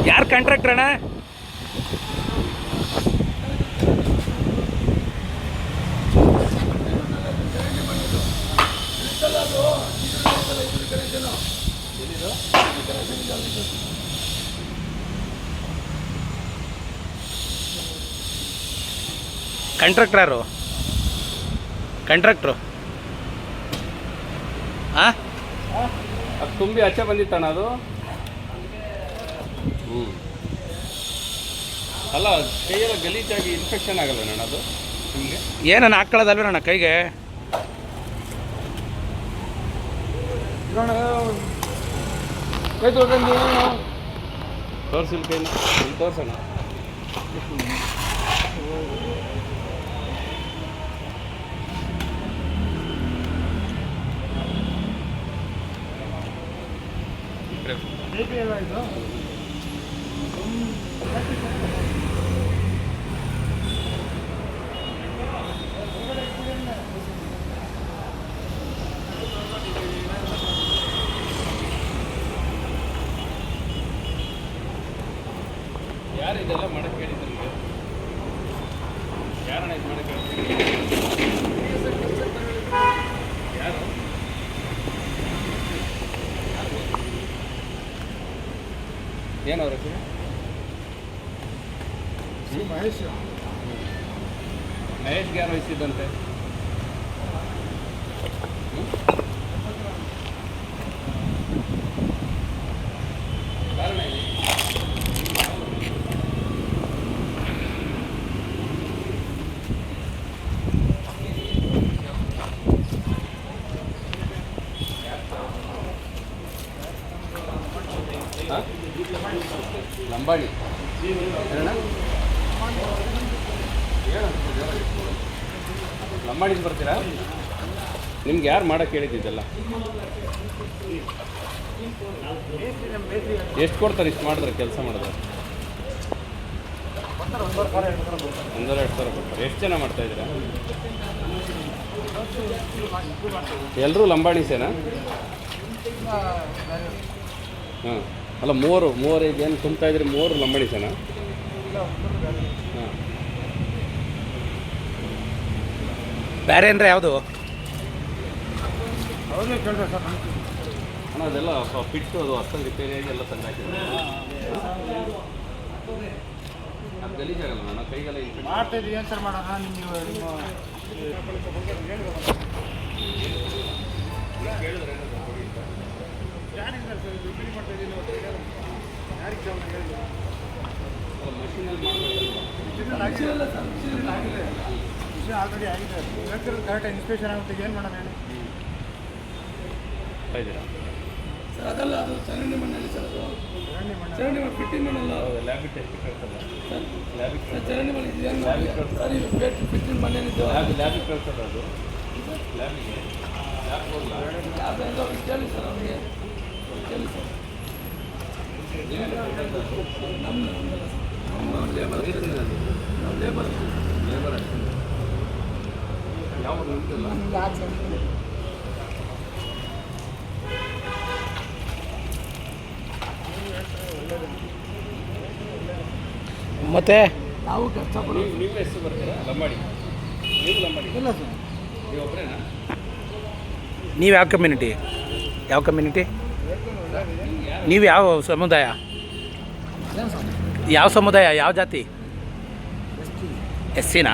ಯಾರು ಕಾಂಟ್ರಾಕ್ಟರ್ ಅಣ್ಣ? ಕಾಂಟ್ರಾಕ್ಟರ್ ಯಾರು? ಕಾಂಟ್ರಾಕ್ಟ್ರು ಹಾಂ ಅದು ತುಂಬಿ ಆಚೆ ಬಂದಿತ್ತಣ್ಣ ಅದು. ಅಲ್ಲ ಕೈಯೆಲ್ಲ ಗಲೀಜಾಗಿ ಇನ್ಫೆಕ್ಷನ್ ಆಗಲ್ಲ ಅಣ್ಣ ಅದು ನಿಮಗೆ? ಏನನ್ನ ಹಾಕ್ಕೊಳ್ಳೋದಲ್ವ ಅಣ್ಣ ಕೈಗೆ? ಕೈ ತೊಗೊಂಡು ತೋರಿಸಿಲ್ಲ ಕೈನ ಇಲ್ಲಿ ತೋರ್ಸೋಣ. ಯಾರು ಇದೆಲ್ಲ ಮಾಡಕ್ಕೆ ಹೇಳಿದ್ರು ನಿಮಗೆ? ಯಾರಣ್ಣ ಇದು ಮಾಡಕ್ಕೆ ಯಾರು? ಏನವ್ರ ಹೆಸರು? ಮಹೇಶ್ಗೆ ಯಾರು ವಹಿಸಿದ್ದಂತೆ? ಕಾರಣ ಇದೆ? ಲಂಬಾಣಿ ಹೇಳಣ್ಣ, ಲಂಬಾಣಿಗೆ ಬರ್ತೀರಾ? ನಿಮ್ಗೆ ಯಾರು ಮಾಡಕ್ಕೆ ಹೇಳಿದ್ದಿದ್ದಲ್ಲ? ಎಷ್ಟು ಕೊಡ್ತಾರೆ ಇಷ್ಟು ಮಾಡಿದ್ರೆ, ಕೆಲಸ ಮಾಡಿದ್ರೆ? 1-2 ಸಾವಿರ ಕೊಡ್ತಾರೆ. ಎಷ್ಟು ಜನ ಮಾಡ್ತಾಯಿದ್ದೀರಾ? ಎಲ್ಲರೂ ಲಂಬಾಣಿಸೇನಾ? ಹಾಂ, ಅಲ್ಲ ಮೂವರು ಈಗ ಏನು ತುಂಬ್ತಾ ಇದ್ರಿ, 3 ಲಂಬಾಣಿಸೇನಾ? ಹಾಂ, ಬೇರೆ ಅಂದರೆ ಯಾವುದು ಅಣ್ಣ? ಅದೆಲ್ಲ ಪಿಟ್ಟು ಅದು ಅಷ್ಟೊಂದು ರಿಪೇರಿಯಾಗಿ ಎಲ್ಲ ತಂದು ಹಾಕಿದ್ರೆ ಅದು ಗಲೀಜಾಗಲ್ಲ ಅಣ್ಣ, ಕೈಗೆಲ್ಲ ಮಾಡ್ತಾಯಿದ್ದೀವಿ. ಏನು ಸರ್ ಮಾಡೋಣ? ನೀವು ಕೇಳಿದ್ರೆ ಮಷೀನಲ್ಲಿ ಆಲ್ರೆಡಿ ಆಗಿದೆ. ಕರೆಕ್ಟಾಗಿ ಇನ್ಸ್ಪೆಕ್ಷನ್ ಆಗುತ್ತೆ. ಏನು ಮಾಡೋಣ ಹೇಳಿ? ಇದ್ದೀರಾ ಸರ್? ಅದಲ್ಲ, ಅದು ಚರಂಡಿ ಮಣ್ಣಲ್ಲಿ ಸರ್. ಅದು ಚರಂಡಿ ಮಣ್ಣು ಫಿಟ್ಟಿಂಗ್ ಮಣ್ಣಲ್ಲ. ಲ್ಯಾಬಿಗೆ ಟೆಸ್ಟ್ ಕಳ್ಸಲ್ಲ ಸರ್? ಲ್ಯಾಬಿಗೆ ಚರಂಡಿ ಮಣ್ಣು ಸರ್, ಇದು ಫಿಟ್ಟಿಂಗ್ ಮಣ್ಣೇನಿದ್ದು ಲ್ಯಾಬಿಗೆ ಕಳ್ಸಲ್ಲ ಅದು. ಲ್ಯಾಬಿಗೆ ಲ್ಯಾಬ್ ಹೋಗಲ್ಲ. ಕೇಳಿ ಸರ್, ಅವ್ರಿಗೆ ಕೇಳಿ ಸರ್. ನಮ್ಮ ಲೇಬರ್ ಯಾವ ನಿಂತಿಲ್ಲ. ಮತ್ತೆ ನಾವು ಕಷ್ಟಪಡ. ನೀವು ಎಷ್ಟು ಬರ್ತೀರಾ? ಲಂಬಾಡಿ? ನೀವು ಲಂಬಾಡಿ? ಇಲ್ಲ ಸರ್, ನೀವು ಒಬ್ಬರೇನಾ? ನೀವು ಯಾವ ಕಮ್ಯುನಿಟಿ? ನೀವು ಯಾವ ಸಮುದಾಯ? ಯಾವ ಸಮುದಾಯ? ಯಾವ ಜಾತಿ? SCನಾ?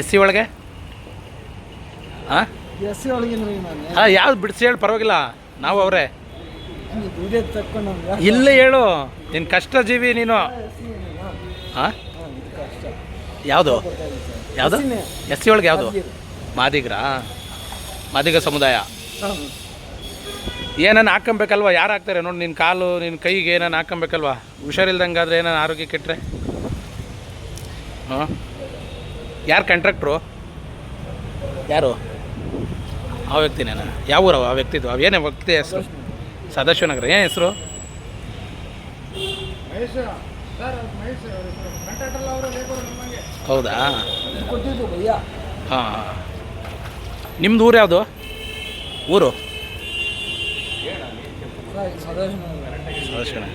SC ಒಳಗೆ ಹಾಂ ಎಸ್ ಸಿ ಒಳಗಿನ್ರಿ ನಾನು ಹಾಂ ಯಾವ್ದು ಬಿಡಿಸಿ ಹೇಳಿ ಪರವಾಗಿಲ್ಲ ನಾವು ಅವರೇ ದುಡಿಯೋದು ತಕ್ಕೊಂಡು ಇಲ್ಲೇ ಹೇಳು ನಿನ್ನ ಕಷ್ಟ ಜೀವಿ ನೀನು ಹಾಂ ಕಷ್ಟ ಯಾವುದು ಯಾವುದು SC ನೇ. ಎಸ್ ಸಿ ಒಳಗೆ ಯಾವುದು ಮಾದಿಗ್ರಾ ಮಾದಿಗ ಸಮುದಾಯ ಏನನ್ನ ಹಾಕೊಬೇಕಲ್ವ ಯಾರು ಹಾಕ್ತಾರೆ ನೋಡಿ ನಿನ್ನ ಕಾಲು ನಿನ್ನ ಕೈಗೆ ಏನನ್ನ ಹಾಕೊಬೇಕಲ್ವ ಹುಷಾರಿಲ್ದಂಗಾದ್ರೆ ಏನಾರು ಆರೋಗ್ಯ ಕೆಟ್ಟರೆ ಹಾಂ ಯಾರು ಕಾಂಟ್ರಾಕ್ಟ್ರು ಯಾರು ಆ ವ್ಯಕ್ತಿನೇನ ಯಾವ ಊರವ ಆ ವ್ಯಕ್ತಿದು ಅವೇನೇ ವ್ಯಕ್ತಿ ಹೆಸರು ಸದಾಶಿವನಗರ ಏನು ಹೆಸರು ಮಹೇಶ್ ಸರ್ ಮಹೇಶ್ ಕಾಂಟ್ರಾಕ್ಟರ್ ಅವರು ಲೇಬರ್ ನಮಗೆ ಹೌದಾ ಕೊಟ್ಟಿದ್ದು ಭಯ್ಯ ಹಾಂ ನಿಮ್ದು ಊರು ಯಾವುದು ಊರು ಸದಾಶಿವನ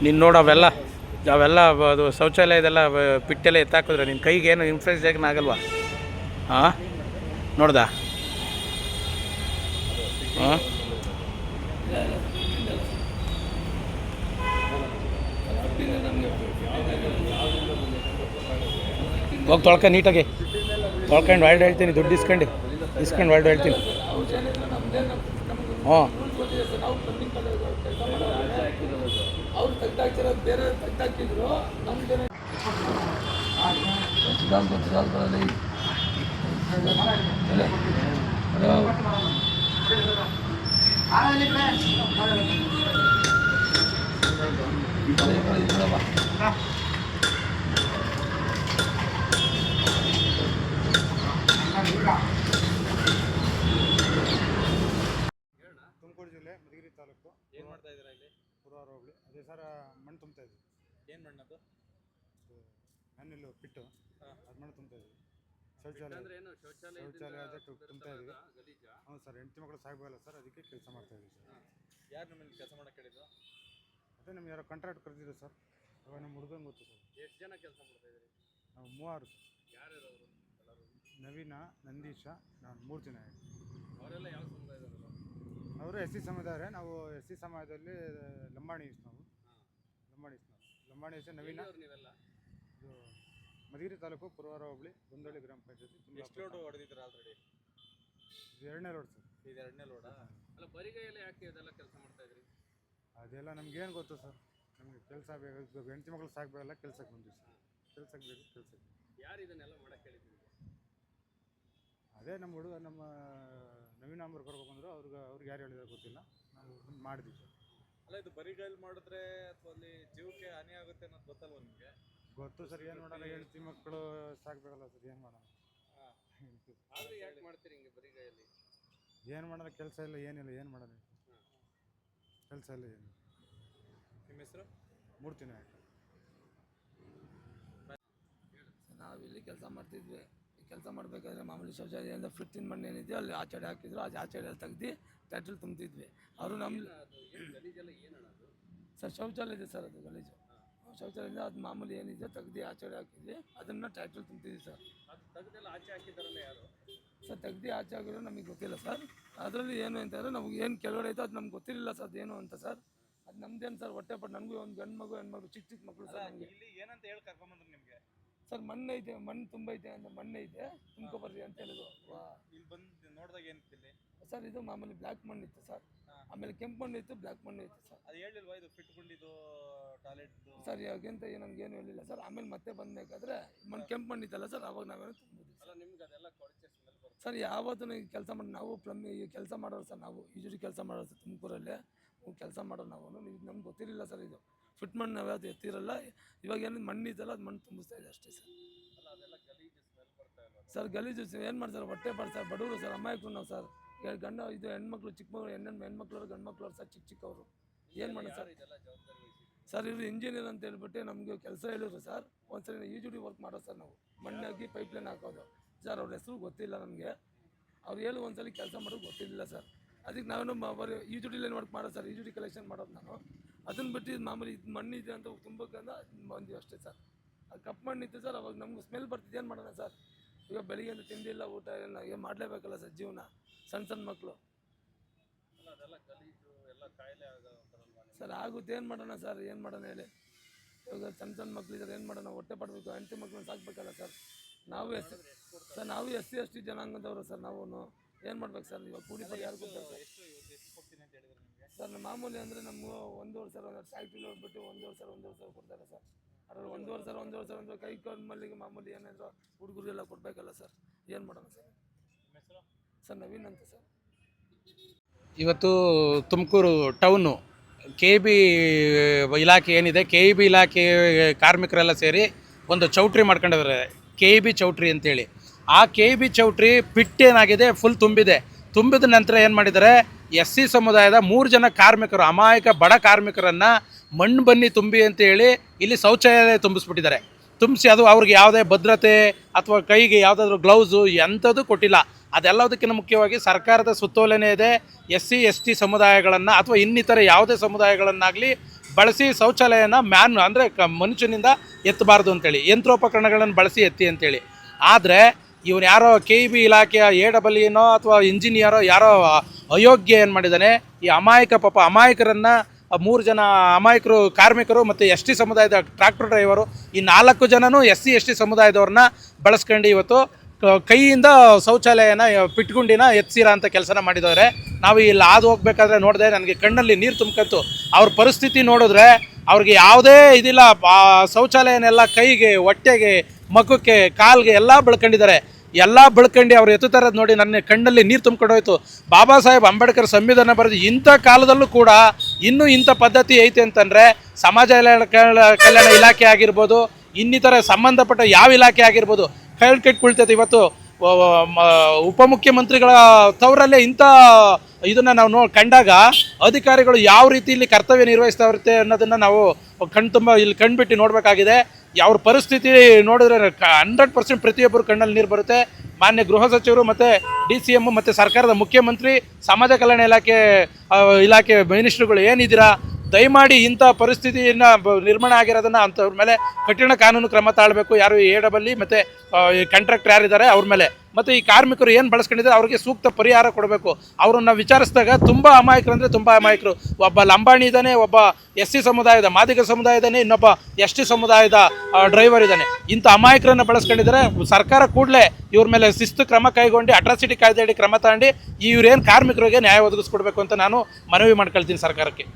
ನೀನು ನೋಡು ಅವೆಲ್ಲ ಅದು ಶೌಚಾಲಯದೆಲ್ಲ ಪಿಟ್ಟೆಲ್ಲ ಎತ್ತಾಕಿದ್ರೆ ನಿನ್ನ ಕೈಗೆ ಏನು ಇನ್ಫ್ಲೂಯೆನ್ಸ್ ಆಗಲ್ವಾ ಹಾಂ ನೋಡ್ದಾ ಹಾಂ ಹೋಗಿ ನೀಟಾಗಿ ತೊಳ್ಕೊಂಡು ಹೊರಡು ಹೇಳ್ತೀನಿ ದುಡ್ಡು ಇಸ್ಕೊಂಡು ಹೊರಡು ಹೇಳ್ತೀನಿ ಹ್ಞೂ ಅವ್ರು ತೆಗ್ದಾಕ್ತಿರೋ ಬೇರೆ ತೆಗ್ದಾಕ್ತಿದ್ರು ನಮ್ದೇನೆ ಸಿದ್ಧಾಂತಗಳಲ್ಲಿ ತುಮಕೂರು ಜಿಲ್ಲೆ ಮಧುಗಿರಿ ತಾಲೂಕು ಏನು ಮಾಡ್ತಾ ಇದ್ದೀರಾ ಇಲ್ಲಿ ಪುರವಾರ ಹೋಗ್ಲಿ ಅದೇ ಸರ್ ಮಣ್ಣು ತುಂಬ್ತಾ ಇದ್ವಿ ಏನು ಮಣ್ಣದು ಮಣ್ಣಲ್ಲಿ ಪಿಟ್ಟು ಅದು ಮಣ್ಣು ತುಂಬ್ತಾ ಇದ್ವಿ ಶೌಚಾಲಯ ಅದೇ ತುಂಬ್ತಾ ಇದ್ವಿ ಹೌದು ಸರ್ ಹೆಂಡತಿ ಮಕ್ಕಳು ಸಾಗಬೇಕಲ್ಲ ಸರ್ ಅದಕ್ಕೆ ಕೆಲಸ ಮಾಡ್ತಾ ಇದ್ವಿ ಸರ್ ಯಾರು ನಿಮ್ಮಲ್ಲಿ ಕೆಲಸ ಮಾಡಕ್ಕೆ ಹೇಳಿದ್ರು ಅದೇ ನಮ್ಗೆ ಯಾರೋ ಕಾಂಟ್ರಾಕ್ಟ್ ಕರೆದಿದ್ರು ಸರ್ ಅವಾಗ ನಮ್ಮ ಹುಡುಗಂಗೆ ಗೊತ್ತು ಸರ್ ಎಷ್ಟು ಜನ ಕೆಲಸ ಮಾಡ್ತಾ ಇದ್ದೀರಿ ನಾವು 3 ಸರ್ ಯಾರ್ಯಾರು ಅವರು ಎಲ್ಲರೂ ನವೀನ ನಂದೀಶ ನಾನು 3 ಜನ ಅವರೆಲ್ಲ ಯಾವ ಸಮುದಾಯದವರು ಅವರು ಎಸ್ ಸಿ ಸಮುದಾಯ ನಾವು ಎಸ್ ಸಿ ಸಮಾಜದಲ್ಲಿ ಲಂಬಾಣಿ ನಾವು ಲಂಬಾಣಿ ಎಸ್ ನವೀನ ನೀವೆಲ್ಲ ಇದು ಮಧುಗಿರಿ ತಾಲೂಕು ಪುರವಾರ ಹೋಬಳಿ ಗುಂದಳ್ಳಿ ಗ್ರಾಮ ಪಂಚಾಯತಿ ಎಷ್ಟು ಲೋಡು ಹೊಡೆದಿದ್ದೀರಾ ಆಲ್ರೆಡಿ ಇದು 2ನೇ ರೋಡ್ ಸರ್ ಇದು 2ನೇ ಲೋಡಾ ಅಲ್ಲ ಬರಿಗೈಯಲ್ಲಿ ಯಾಕೆ ಇದೆಲ್ಲ ಕೆಲಸ ಮಾಡ್ತಾ ಇದ್ರಿ ಅದೆಲ್ಲ ನಮ್ಗೇನು ಗೊತ್ತು ಸರ್ ನಮಗೆ ಕೆಲಸ ಬೇಕು ಹೆಂಡತಿ ಮಕ್ಕಳು ಸಾಕಬೇಕಲ್ಲ ಕೆಲ್ಸಕ್ಕೆ ಬಂದ್ವಿ ಸರ್ ಕೆಲ್ಸಕ್ಕೆ ಯಾರು ಇದನ್ನೆಲ್ಲ ಮಾಡಕ್ಕೆ ಹೇಳಿದ್ರು ಅದೇ ನಮ್ಮ ಹುಡುಗ ನಮ್ಮ ನವೀನ ನಂಬರ್ ಬರ್ಬೇಕಂದ್ರೆ ಅವ್ರಿಗೆ ಯಾರು ಹೇಳಿದ್ರೆ ಗೊತ್ತಿಲ್ಲ ನಾವು ಮಾಡಿದ್ವಿ ಸರ್ ಅಲ್ಲ ಇದು ಬರಿಗೈಲಿ ಮಾಡಿದ್ರೆ ಅಥವಾ ಅಲ್ಲಿ ಜೀವಕ್ಕೆ ಹಾನಿ ಆಗುತ್ತೆ ಅನ್ನೋದು ಗೊತ್ತಲ್ವ ನಿಮಗೆ ಗೊತ್ತು ಸರ್ ಏನು ಮಾಡೋಣ ಹೆಂಡತಿ ಮಕ್ಕಳು ಸಾಕಬೇಕಲ್ಲ ಸರ್ ಏನು ಮಾಡೋಣ ಆದ್ರೆ ಯಾಕೆ ಮಾಡ್ತೀರಿ ಹಿಂಗೆ ಬರಿಗೈಯಲ್ಲಿ ಏನು ಮಾಡೋಣ ಕೆಲಸ ಇಲ್ಲ ಏನಿಲ್ಲ ಏನು ಮಾಡೋಣ ಕೆಲಸ ಇಲ್ಲ ಏನು ನಿಮ್ಮ ಹೆಸರು ಮೂರ್ತಿ ನಾಯಕ ನಾವಿಲ್ಲಿ ಕೆಲಸ ಮಾಡ್ತಿದ್ವಿ ಕೆಲಸ ಮಾಡಬೇಕಾದ್ರೆ ಮಾಮೂಲಿ ಶೌಚಾಲಯದಿಂದ ಫಿಟ್ಟಿನ ಮಣ್ಣು ಏನಿದೆಯೋ ಅಲ್ಲಿ ಆಚೆಡೆ ಹಾಕಿದ್ರು ಅದು ಆಚೆಡೆ ತೆಗ್ದು ಟ್ಯಾಟ್ರಲ್ಲಿ ತುಂಬ್ತಿದ್ವಿ ಅವರು ನಮ್ಮ ಗಲೀಜೆಲ್ಲ ಏನಣ್ಣ ಅದು ಸರ್ ಶೌಚಾಲಯ ಇದೆ ಸರ್ ಅದು ಗಲೀಜು ಶೌಚಾಲಯದಿಂದ ಅದು ಮಾಮೂಲಿ ಏನಿದೆ ತೆಗ್ದು ಆಚೆಡೆ ಹಾಕಿದ್ವಿ ಅದನ್ನು ಟ್ಯಾಟ್ರಲ್ಲಿ ತುಂಬ್ತಿದ್ವಿ ಸರ್ ಅದು ತೆಗೆದೆಲ್ಲ ಆಚೆ ಹಾಕಿದಾರಲ್ಲ ಯಾರು ಸರ್ ತೆಗ್ದು ಆಚೆ ಆಗಿರೋ ನಮಗೆ ಗೊತ್ತಿಲ್ಲ ಸರ್ ಅದರಲ್ಲಿ ಏನು ಅಂತಂದರೆ ನಮಗೆ ಏನು ಕೆಳಗಡೆ ಐತೆ ಅದು ನಮ್ಗೆ ಗೊತ್ತಿರಲಿಲ್ಲ ಸರ್ ಅದೇನು ಅಂತ ಸರ್ ಅದು ನಮ್ದೇನು ಸರ್ ಹೊಟ್ಟೆ ಪಟ್ಟು ನನಗೂ ಒಂದು ಗಂಡು ಮಗು ಹೆಣ್ಮಗು ಚಿಕ್ಕ ಮಕ್ಕಳು ಸರ್ ನಮಗೆ ಇಲ್ಲಿ ಏನಂತ ಹೇಳಿ ಕರ್ಕೊಂಬಂದ್ರು ನಿಮಗೆ ಸರ್ ಮಣ್ಣು ಐತೆ ಮಣ್ಣು ತುಂಬ ಐತೆ ಅಂತ ಮಣ್ಣು ಐತೆ ತುಂಬ್ಕೊಬರ್ರಿ ಅಂತ ಹೇಳಿದ್ರು ಇಲ್ಲಿ ಬಂದು ನೋಡಿದಾಗ ಏನಿತ್ತು ಇಲ್ಲಿ ಸರ್ ಇದು ಮಾಮೂಲಿ ಬ್ಲ್ಯಾಕ್ ಮಣ್ಣು ಇತ್ತು ಸರ್ ಆಮೇಲೆ ಕೆಂಪು ಮಣ್ಣು ಇತ್ತು ಬ್ಲ್ಯಾಕ್ ಮಣ್ಣು ಇತ್ತು ಸರ್ ಅದು ಹೇಳಿಲ್ವಾ ಇದು ಫಿಟ್ಕೊಂಡಿದ್ದು ಟಾಯ್ಲೆಟ್ದು ಸರ್ ಇವಾಗಂತ ನನಗೇನು ಹೇಳಿಲ್ಲ ಸರ್ ಆಮೇಲೆ ಮತ್ತೆ ಬಂದಬೇಕಾದ್ರೆ ಮಣ್ಣು ಕೆಂಪು ಮಣ್ಣು ಇತ್ತಲ್ಲ ಸರ್ ಅವಾಗ ನಾವೇನೋ ತುಂಬಿದ್ವಿ ಅಲ್ಲ ನಿಮ್ಗೆ ಅದೆಲ್ಲ ಕೊಳಚೆ ಸ್ಮೆಲ್ ಬರುತ್ತೆ ಸರ್ ಯಾವತ್ತೂ ಈಗ ಕೆಲಸ ಮಾಡಿ ನಾವು ಪ್ಲಂಬಿಂಗ್ ಕೆಲಸ ಮಾಡೋರು ಸರ್ ನಾವು ಈಜುಡಿ ಕೆಲಸ ಮಾಡೋರು ಸರ್ ತುಮಕೂರಲ್ಲೇ ಕೆಲಸ ಮಾಡೋರು ನಾವು ನಮ್ಗೆ ಗೊತ್ತಿರಲಿಲ್ಲ ಸರ್ ಇದು ಫಿಟ್ ಮಣ್ಣು ನಾವು ಯಾವ್ದು ಎತ್ತಿರಲ್ಲ ಇವಾಗ ಏನು ಮಣ್ಣು ಇದ್ದಲ್ಲ ಅದು ಮಣ್ಣು ತುಂಬಿಸ್ತಾ ಇದೆ ಅಷ್ಟೇ ಸರ್ ಅಲ್ಲ ಅದೆಲ್ಲ ಗಲೀಜು ಸ್ಮೆಲ್ ಬರ್ತಾ ಇಲ್ಲ ಸರ್ ಗಲೀಜು ಏನು ಮಾಡ್ತಾರೆ ಹೊಟ್ಟೆ ಸರ್ ಬಡವರು ಸರ್ ಅಮಾಯಕರು ನಾವು ಸರ್ ಗಂಡ ಇದು ಹೆಣ್ಮಕ್ಳು ಚಿಕ್ಕ ಮಗಳು ಹೆಣ್ಮಕ್ಳವ್ರು ಗಂಡು ಮಕ್ಳವ್ರು ಸರ್ ಚಿಕ್ಕವರು ಏನು ಮಾಡೋದು ಸರ್ ಇದೆಲ್ಲ ಜವಾಬ್ದಾರಿ ವಹಿಸಿದ್ರು ಸರ್ ಇವರು ಇಂಜಿನಿಯರ್ ಅಂತ ಹೇಳ್ಬಿಟ್ಟು ನಮಗೆ ಕೆಲಸ ಹೇಳಿದ್ರು ಸರ್ ಒಂದ್ಸರಿ ಈಜುಡಿ ವರ್ಕ್ ಮಾಡೋದು ಸರ್ ನಾವು ಮಣ್ಣಾಗಿ ಪೈಪ್ಲೈನ್ ಹಾಕೋದು ಸರ್ ಅವ್ರ ಹೆಸರು ಗೊತ್ತಿಲ್ಲ ನಮಗೆ ಅವ್ರು ಹೇಳಿ ಒಂದ್ಸಲಿ ಕೆಲಸ ಮಾಡೋದು ಗೊತ್ತಿರಲಿಲ್ಲ ಸರ್ ಅದಕ್ಕೆ ನಾವೇನು ಬರೀ ಈಜುಡಿ ಲೈನ್ ವರ್ಕ್ ಮಾಡೋದು ಸರ್ ಈಜುಡಿ ಕಲೆಕ್ಷನ್ ಮಾಡೋದು ನಾನು ಅದನ್ನು ಬಿಟ್ಟು ಮಾಮೂಲಿ ಇದು ಮಣ್ಣಿದೆ ಅಂತ ತುಂಬಬೇಕಂದ ಬಂದ್ವಿ ಅಷ್ಟೇ ಸರ್ ಅದು ಕಪ್ಪು ಮಣ್ಣಿತ್ತು ಸರ್ ಅವಾಗ ನಮ್ಗೆ ಸ್ಮೆಲ್ ಬರ್ತಿದ್ದು ಏನು ಮಾಡೋಣ ಸರ್ ಈಗ ಬೆಳಿಗ್ಗೆಯಿಂದ ತಿಂಡಿಲ್ಲ ಊಟ ಎಲ್ಲ ಏನು ಮಾಡಲೇಬೇಕಲ್ಲ ಸರ್ ಜೀವನ ಸಣ್ಣ ಮಕ್ಕಳು ಅಲ್ಲ ಅದೆಲ್ಲ ಗಲೀಜು ಎಲ್ಲ ಕಾಯಿಲೆ ಆಗೋಲ್ವಾ ಸರ್ ಆಗುತ್ತೆ ಏನು ಮಾಡೋಣ ಸರ್ ಏನು ಮಾಡೋಣ ಹೇಳಿ ಇವಾಗ ಸಣ್ಣ ಮಕ್ಳಿದ್ದಾರೆ ಏನು ಮಾಡೋಣ ಹೊಟ್ಟೆ ಪಡಬೇಕು ಹೆಂಡತಿ ಮಕ್ಕಳನ್ನ ಸಾಕಬೇಕಲ್ಲ ಸರ್ ನಾವು ಎಸ್ ಸಿ ಎಸ್ ಟಿ ಜನಾಂಗದವರು ಸರ್. ನಾವು ಏನು ಮಾಡ್ಬೇಕು ಸರ್? ಇವಾಗ ಕೂಲಿ ಪಡಿ ಯಾರು ಕೊಡ್ತಾರೆ ಸರ್? ಮಾಮೂಲಿ ಅಂದರೆ ನಮ್ಗೆ 1.5 ಸಾವಿರ ಫ್ಯಾಕ್ಟ್ರಿ ಹೋಗ್ಬಿಟ್ಟು 1.5 ಸಾವಿರ ಕೊಡ್ತಾರೆ ಸರ್. ಅದ್ರಲ್ಲಿ 1.5 ಸಾವಿರ ಕೈ ಮಲ್ಲಿಗೆ ಮಾಮೂಲಿ ಏನಾದರೂ ಹುಡುಗರಿಗೆಲ್ಲ ಕೊಡಬೇಕಲ್ಲ ಸರ್. ಏನು ಮಾಡೋಣ ಸರ್? ಸರ್ ನವೀನ್ ಅಂತ ಸರ್. ಇವತ್ತು ತುಮಕೂರು ಟೌನು KEB ಇಲಾಖೆ ಏನಿದೆ, KEB ಇಲಾಖೆ ಕಾರ್ಮಿಕರೆಲ್ಲ ಸೇರಿ ಒಂದು ಚೌಟ್ರಿ ಮಾಡ್ಕೊಂಡಿದ್ದಾರೆ, KEB ಚೌಟ್ರಿ ಅಂತೇಳಿ. ಆ KEB ಚೌಟ್ರಿ ಪಿಟ್ ಏನಾಗಿದೆ, ಫುಲ್ ತುಂಬಿದ ನಂತರ ಏನು ಮಾಡಿದ್ದಾರೆ, SC ಸಮುದಾಯದ 3 ಜನ ಕಾರ್ಮಿಕರು, ಅಮಾಯಕ ಬಡ ಕಾರ್ಮಿಕರನ್ನು ಮಣ್ಣು ಬನ್ನಿ ತುಂಬಿ ಅಂತೇಳಿ ಇಲ್ಲಿ ಶೌಚಾಲಯ ತುಂಬಿಸ್ಬಿಟ್ಟಿದ್ದಾರೆ. ತುಂಬಿಸಿ ಅದು ಅವ್ರಿಗೆ ಯಾವುದೇ ಭದ್ರತೆ ಅಥವಾ ಕೈಗೆ ಯಾವುದಾದ್ರೂ ಗ್ಲೌಸು ಎಂಥದ್ದು ಕೊಟ್ಟಿಲ್ಲ. ಅದೆಲ್ಲದಕ್ಕಿಂತ ಮುಖ್ಯವಾಗಿ ಸರ್ಕಾರದ ಸುತ್ತೋಲೆನೇ ಇದೆ, SC ST ಸಮುದಾಯಗಳನ್ನು ಅಥವಾ ಇನ್ನಿತರ ಯಾವುದೇ ಸಮುದಾಯಗಳನ್ನಾಗಲಿ ಬಳಸಿ ಶೌಚಾಲಯನ ಅಂದರೆ ಮನುಷ್ಯನಿಂದ ಎತ್ತಬಾರ್ದು ಅಂತೇಳಿ, ಯಂತ್ರೋಪಕರಣಗಳನ್ನು ಬಳಸಿ ಎತ್ತಿ ಅಂತೇಳಿ. ಆದರೆ ಇವನು ಯಾರೋ KEB ಇಲಾಖೆಯ AEE ಅಥವಾ ಇಂಜಿನಿಯರೋ ಯಾರೋ ಅಯೋಗ್ಯ ಏನು ಮಾಡಿದ್ದಾನೆ, ಈ ಅಮಾಯಕರನ್ನು 3 ಜನ ಅಮಾಯಕರು ಕಾರ್ಮಿಕರು ಮತ್ತು ST ಸಮುದಾಯದ ಟ್ರ್ಯಾಕ್ಟರ್ ಡ್ರೈವರು, ಈ 4 ಜನನೂ SC ST ಸಮುದಾಯದವ್ರನ್ನ ಬಳಸ್ಕೊಂಡು ಇವತ್ತು ಕೈಯಿಂದ ಶೌಚಾಲಯನ ಪಿಟ್ಗುಂಡಿನ ಎತ್ಸಿರೋ ಅಂಥ ಕೆಲಸನ ಮಾಡಿದವ್ರೆ. ನಾವು ಇಲ್ಲಿ ಹೋಗ್ಬೇಕಾದ್ರೆ ನೋಡಿದೆ, ನನಗೆ ಕಣ್ಣಲ್ಲಿ ನೀರು ತುಂಬ್ಕತ್ತು. ಅವ್ರ ಪರಿಸ್ಥಿತಿ ನೋಡಿದ್ರೆ ಅವ್ರಿಗೆ ಯಾವುದೇ ಇದಿಲ್ಲ, ಶೌಚಾಲಯನೆಲ್ಲ ಕೈಗೆ, ಹೊಟ್ಟೆಗೆ, ಮಖಕ್ಕೆ, ಕಾಲ್ಗೆ ಎಲ್ಲ ಬೆಳ್ಕೊಂಡಿದ್ದಾರೆ. ಎಲ್ಲ ಬೆಳ್ಕೊಂಡು ಅವ್ರು ಎತ್ತುತ್ತಾರದು ನೋಡಿ ನನ್ನ ಕಣ್ಣಲ್ಲಿ ನೀರು ತುಂಬ್ಕೊಂಡೋಯ್ತು. ಬಾಬಾ ಸಾಹೇಬ್ ಅಂಬೇಡ್ಕರ್ ಸಂವಿಧಾನ ಬರೆದು ಇಂಥ ಕಾಲದಲ್ಲೂ ಕೂಡ ಇನ್ನೂ ಇಂಥ ಪದ್ಧತಿ ಐತೆ ಅಂತಂದರೆ ಸಮಾಜ ಕಲ್ಯಾಣ ಇಲಾಖೆ ಆಗಿರ್ಬೋದು, ಇನ್ನಿತರ ಸಂಬಂಧಪಟ್ಟ ಯಾವ ಇಲಾಖೆ ಆಗಿರ್ಬೋದು ಕೈಲ್ಕೆಟ್ಕೊಳ್ತೈತೆ. ಇವತ್ತು ಉಪಮುಖ್ಯಮಂತ್ರಿಗಳ ತವರಲ್ಲೇ ಇಂಥ ಇದನ್ನು ನಾವು ಕಂಡಾಗ ಅಧಿಕಾರಿಗಳು ಯಾವ ರೀತಿ ಇಲ್ಲಿ ಕರ್ತವ್ಯ ನಿರ್ವಹಿಸ್ತಾ ಇರುತ್ತೆ ಅನ್ನೋದನ್ನು ನಾವು ಇಲ್ಲಿ ಕಣ್ಬಿಟ್ಟು ನೋಡಬೇಕಾಗಿದೆ. ಅವ್ರ ಪರಿಸ್ಥಿತಿ ನೋಡಿದ್ರೆ 100% ಪ್ರತಿಯೊಬ್ಬರು ಕಣ್ಣಲ್ಲಿ ನೀರು ಬರುತ್ತೆ. ಮಾನ್ಯ ಗೃಹ ಸಚಿವರು ಮತ್ತು DCM ಮತ್ತು ಸರ್ಕಾರದ ಮುಖ್ಯಮಂತ್ರಿ, ಸಮಾಜ ಕಲ್ಯಾಣ ಇಲಾಖೆ ಮಿನಿಸ್ಟ್ರುಗಳು ಏನಿದ್ದೀರಾ, ದಯಮಾಡಿ ಇಂಥ ಪರಿಸ್ಥಿತಿಯನ್ನು ನಿರ್ಮಾಣ ಆಗಿರೋದನ್ನು ಅಂಥವ್ರ ಮೇಲೆ ಕಠಿಣ ಕಾನೂನು ಕ್ರಮ ತಾಳಬೇಕು. ಯಾರು AEE ಮತ್ತು ಕಾಂಟ್ರಾಕ್ಟರ್ ಯಾರಿದ್ದಾರೆ ಅವ್ರ ಮೇಲೆ, ಮತ್ತು ಈ ಕಾರ್ಮಿಕರು ಏನು ಬಳಸ್ಕೊಂಡಿದ್ದಾರೆ ಅವ್ರಿಗೆ ಸೂಕ್ತ ಪರಿಹಾರ ಕೊಡಬೇಕು. ಅವರನ್ನು ವಿಚಾರಿಸಿದಾಗ ತುಂಬ ಅಮಾಯಕರು ಅಂದರೆ ತುಂಬ ಅಮಾಯಕರು. ಒಬ್ಬ ಲಂಬಾಣಿ ಇದ್ದಾನೆ, ಒಬ್ಬ SC ಸಮುದಾಯದ ಮಾದಿಗ ಸಮುದಾಯ ಇದ್ದಾನೆ, ಇನ್ನೊಬ್ಬ ST ಸಮುದಾಯದ ಡ್ರೈವರ್ ಇದ್ದಾನೆ. ಇಂಥ ಅಮಾಯಕರನ್ನು ಬಳಸ್ಕೊಂಡಿದ್ದಾರೆ. ಸರ್ಕಾರ ಕೂಡಲೇ ಇವ್ರ ಮೇಲೆ ಶಿಸ್ತು ಕ್ರಮ ಕೈಗೊಂಡು ಅಟ್ರಾಸಿಟಿ ಕಾಯ್ದೆಯಡಿ ಕ್ರಮ ತಗೊಂಡು ಇವ್ರೇನು ಕಾರ್ಮಿಕರಿಗೆ ನ್ಯಾಯ ಒದಗಿಸ್ಕೊಡ್ಬೇಕು ಅಂತ ನಾನು ಮನವಿ ಮಾಡ್ಕೊಳ್ತೀನಿ ಸರ್ಕಾರಕ್ಕೆ.